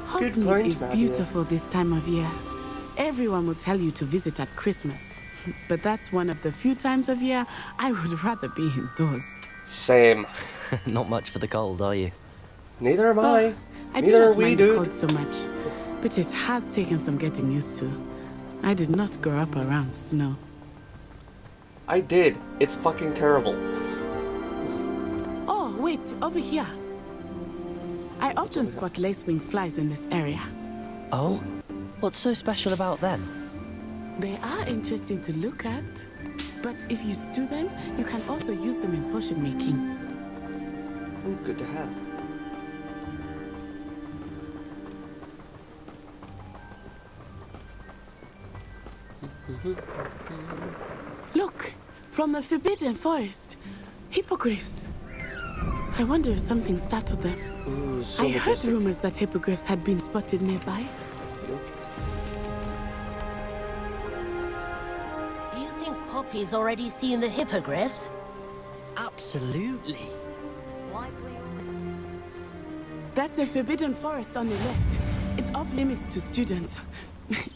Hogsmeade point, is Nadia. beautiful this time of year. Everyone will tell you to visit at Christmas. But that's one of the few times of year I would rather be indoors. Same. Not much for the cold, are you? Neither am I. I do Neither are not we, mind the dude. cold so much, but it has taken some getting used to. I did not grow up around snow. I did. It's fucking terrible. Oh, wait, over here. I often spot lacewing flies in this area. Oh? What's so special about them? They are interesting to look at, but if you stew them, you can also use them in potion making. Ooh, good to have. Look, from the Forbidden Forest, hippogriffs. I wonder if something startled them. Ooh, so I heard majestic. rumors that hippogriffs had been spotted nearby. Do you think Poppy's already seen the hippogriffs? Absolutely. That's the Forbidden Forest on the left. It's off limits to students,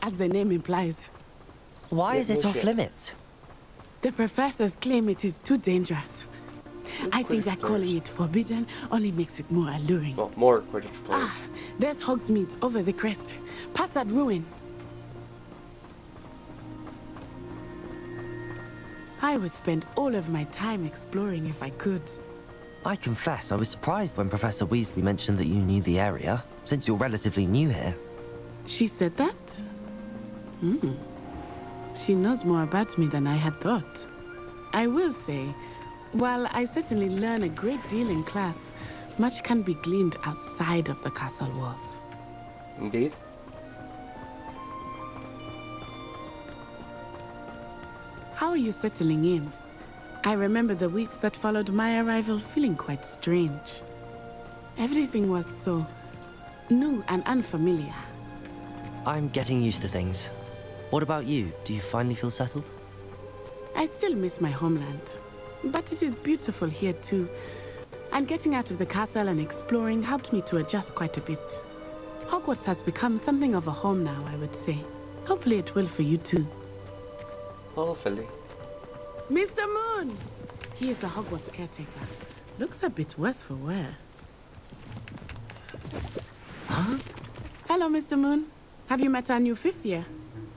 as the name implies. Why is it no off shit. limits? The professors claim it is too dangerous. I think that calling it forbidden only makes it more alluring. Well, more Quidditch players. Ah, there's Hogsmeade over the crest. Past that ruin. I would spend all of my time exploring if I could. I confess I was surprised when Professor Weasley mentioned that you knew the area, since you're relatively new here. She said that? She knows more about me than I had thought. I will say, while I certainly learn a great deal in class, much can be gleaned outside of the castle walls. Indeed. How are you settling in? I remember the weeks that followed my arrival feeling quite strange. Everything was so new and unfamiliar. I'm getting used to things. What about you? Do you finally feel settled? I still miss my homeland, but it is beautiful here too. And getting out of the castle and exploring helped me to adjust quite a bit. Hogwarts has become something of a home now, I would say. Hopefully it will for you too. Hopefully. Mr. Moon! He is the Hogwarts caretaker. Looks a bit worse for wear. Huh? Hello, Mr. Moon. Have you met our new 5th year?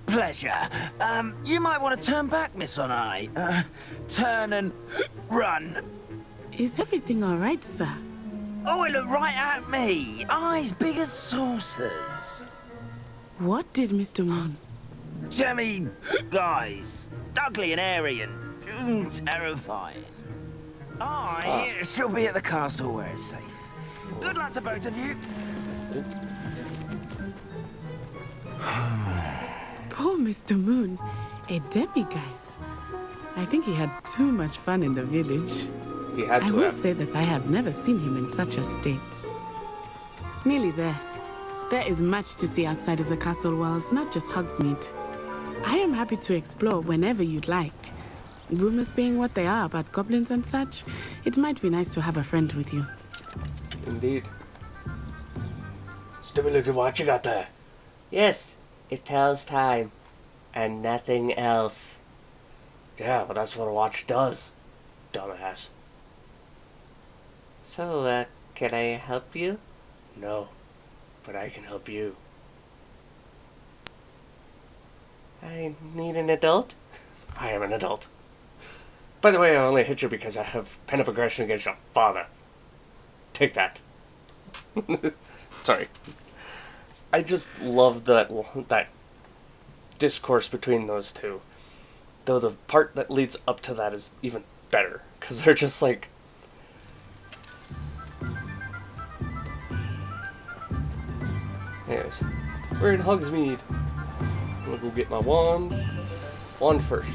Pleasure. You might want to turn back, Miss On-Eye. Turn and run. Is everything all right, sir? Oh, it looked right at me. Eyes big as saucers. What did Mr. Moon? Jemmy, guys. Ugly and airy and terrifying. I shall be at the castle where it's safe. Good luck to both of you. Poor Mr. Moon. A demi-guise. I think he had too much fun in the village. He had I to will have. say that I have never seen him in such a state. Nearly there. There is much to see outside of the castle walls, not just Hogsmeade. I am happy to explore whenever you'd like. Rumors being what they are about goblins and such, it might be nice to have a friend with you. Indeed. Stimulated, what you got there? Yes, it tells time. And nothing else. Yeah, but that's what a watch does, dumbass. So, can I help you? No, but I can help you. I need an adult? I am an adult. By the way, I only hit you because I have pen of aggression against your father. Take that. Sorry. I just love that discourse between those two. Though the part that leads up to that is even better. Because they're just like... Anyways, we're in Hogsmeade. I'm gonna go get my wand. Wand first.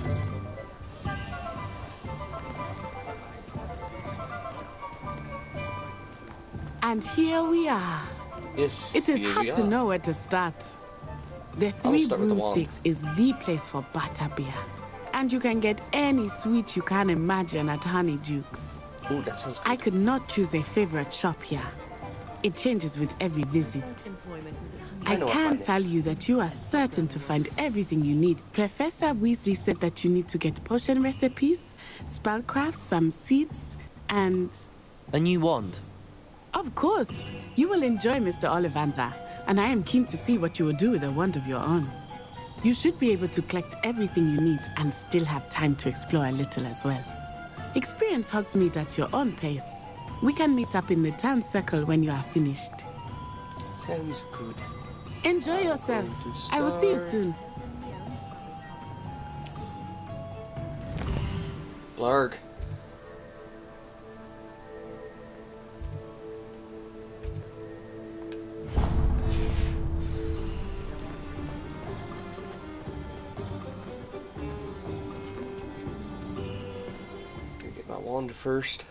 And here we are. Yes, It is here hard we to are. know where to start. The I'll Three start with the wand. Broomsticks is the place for butterbeer. And you can get any sweet you can imagine at Honeydukes. Ooh, that sounds I could not choose a favorite shop here. It changes with every visit. I know what can mine tell is. you that you are certain to find everything you need. Professor Weasley said that you need to get potion recipes, spellcraft, some seeds, and... A new wand. Of course! You will enjoy Mr. Ollivander, and I am keen to see what you will do with a wand of your own. You should be able to collect everything you need and still have time to explore a little as well. Experience Hogsmeade at your own pace. We can meet up in the town circle when you are finished. Sounds good. Enjoy yourself. I will see you soon. Blarg. Get my wand first.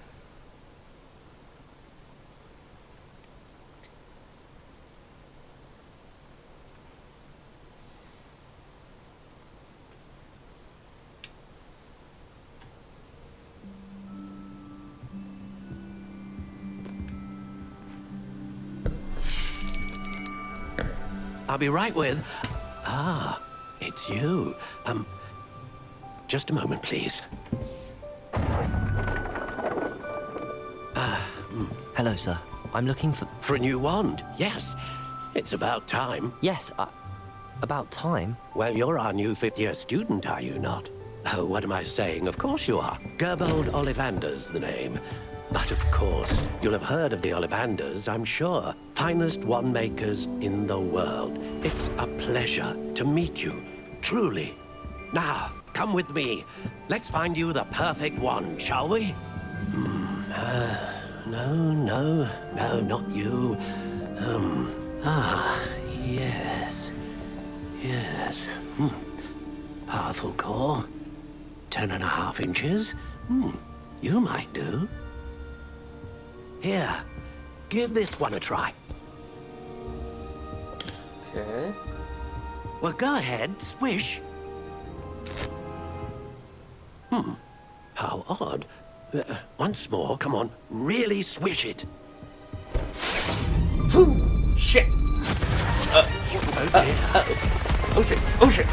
I'll be right with... Ah, it's you. Just a moment, please. Hello, sir. I'm looking for... For a new wand, yes. It's about time. Yes, about time? Well, you're our new fifth-year student, are you not? Oh, what am I saying? Of course you are. Gerbold Ollivander's the name. But of course, you'll have heard of the Ollivanders, I'm sure. Finest wand makers in the world. It's a pleasure to meet you, truly. Now, come with me. Let's find you the perfect wand, shall we? No, not you. Yes. Powerful core. 10.5 inches. You might do. Here, give this one a try. Okay. Well, go ahead, swish. How odd. Once more, come on, really swish it. Shit! Oh shit!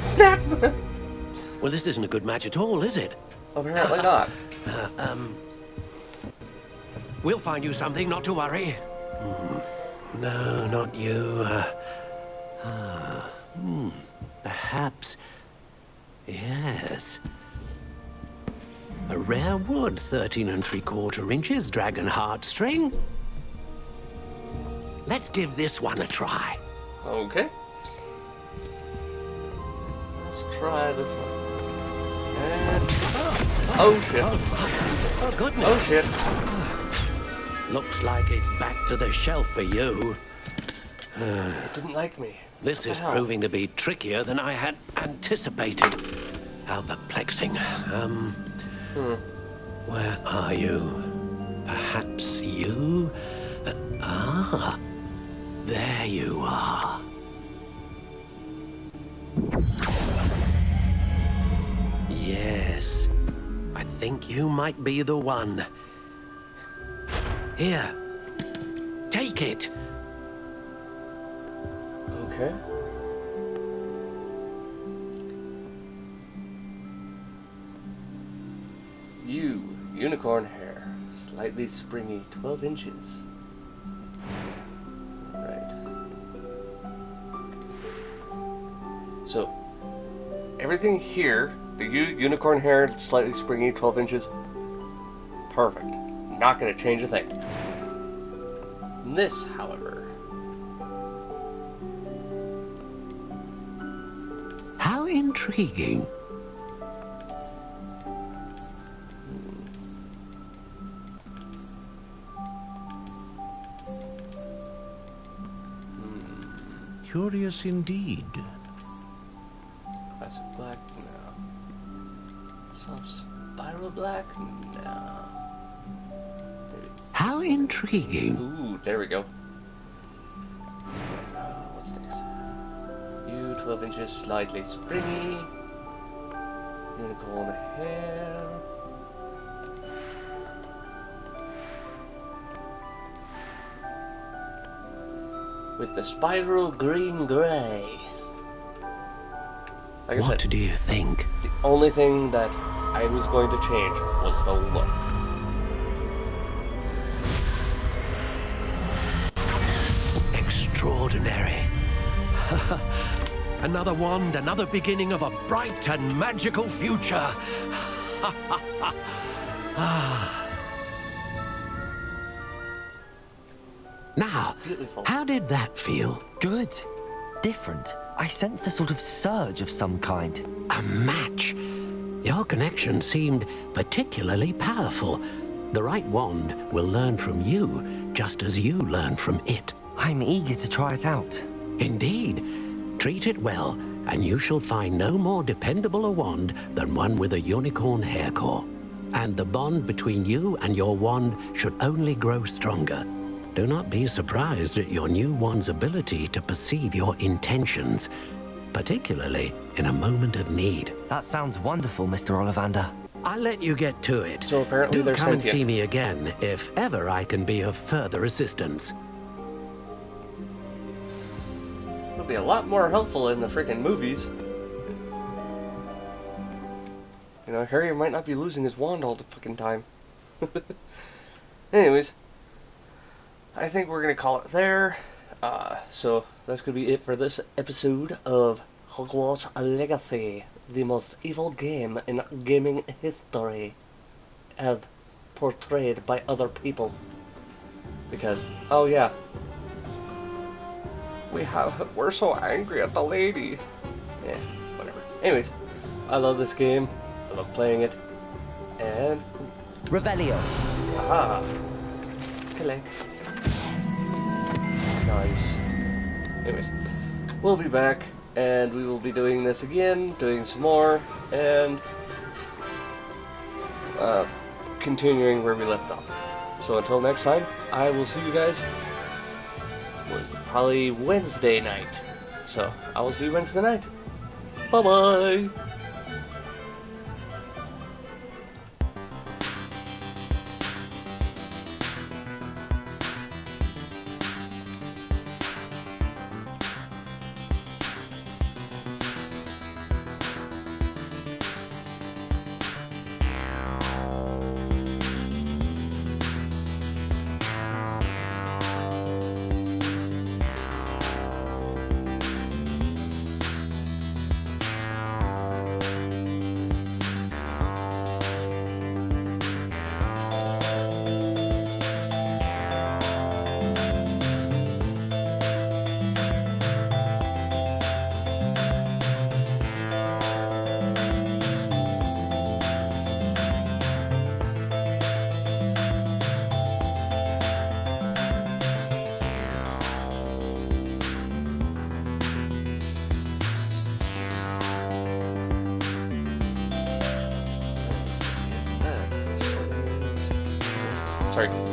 Snap! Well, this isn't a good match at all, is it? Apparently not. We'll find you something, not to worry. No, not you. Perhaps. Yes. A rare wood, 13 3/4 inches, dragon heartstring. Let's give this one a try. Okay. Let's try this one. And... Oh shit. Oh, goodness. Oh shit. Looks like it's back to the shelf for you. It didn't like me. This is proving to be trickier than I had anticipated. How perplexing. Where are you? Perhaps you? There you are. Yes, I think you might be the one. Here, take it. Okay. You, unicorn hair, slightly springy, 12 inches. Right. So, everything here, the unicorn hair, slightly springy, 12 inches, perfect. Not going to change a thing. This, however... How intriguing. Curious indeed. Classic black? No. Soft spiral black? No. How intriguing. Ooh, there we go. What's this? You, 12 inches, slightly springy. Unicorn hair. With the spiral green-gray. Like I said, What do you think? the only thing that I was going to change was the look. Extraordinary. Another wand, another beginning of a bright and magical future. Now, Beautiful. how did that feel? Good. Different. I sensed a sort of surge of some kind. A match. Your connection seemed particularly powerful. The right wand will learn from you, just as you learn from it. I'm eager to try it out. Indeed. Treat it well, and you shall find no more dependable a wand than one with a unicorn hair core. And the bond between you and your wand should only grow stronger. Do not be surprised at your new wand's ability to perceive your intentions, particularly in a moment of need. That sounds wonderful, Mr. Ollivander. I'll let you get to it. So apparently Do they're come and sentient. see me again if ever I can be of further assistance. It'll be a lot more helpful in the freaking movies. You know, Harry might not be losing his wand all the fucking time. Anyways, I think we're gonna call it there. So that's gonna be it for this episode of Hogwarts Legacy, the most evil game in gaming history, as portrayed by other people. Because, oh yeah, we're so angry at the lady. Yeah, whatever. Anyways, I love this game. I love playing it. And Revelio. aha, collect. Nice. Anyways, we'll be back, and we will be doing this again, doing some more, and continuing where we left off. So until next time, I will see you guys probably Wednesday night. So I will see you Wednesday night. Bye bye. Sorry.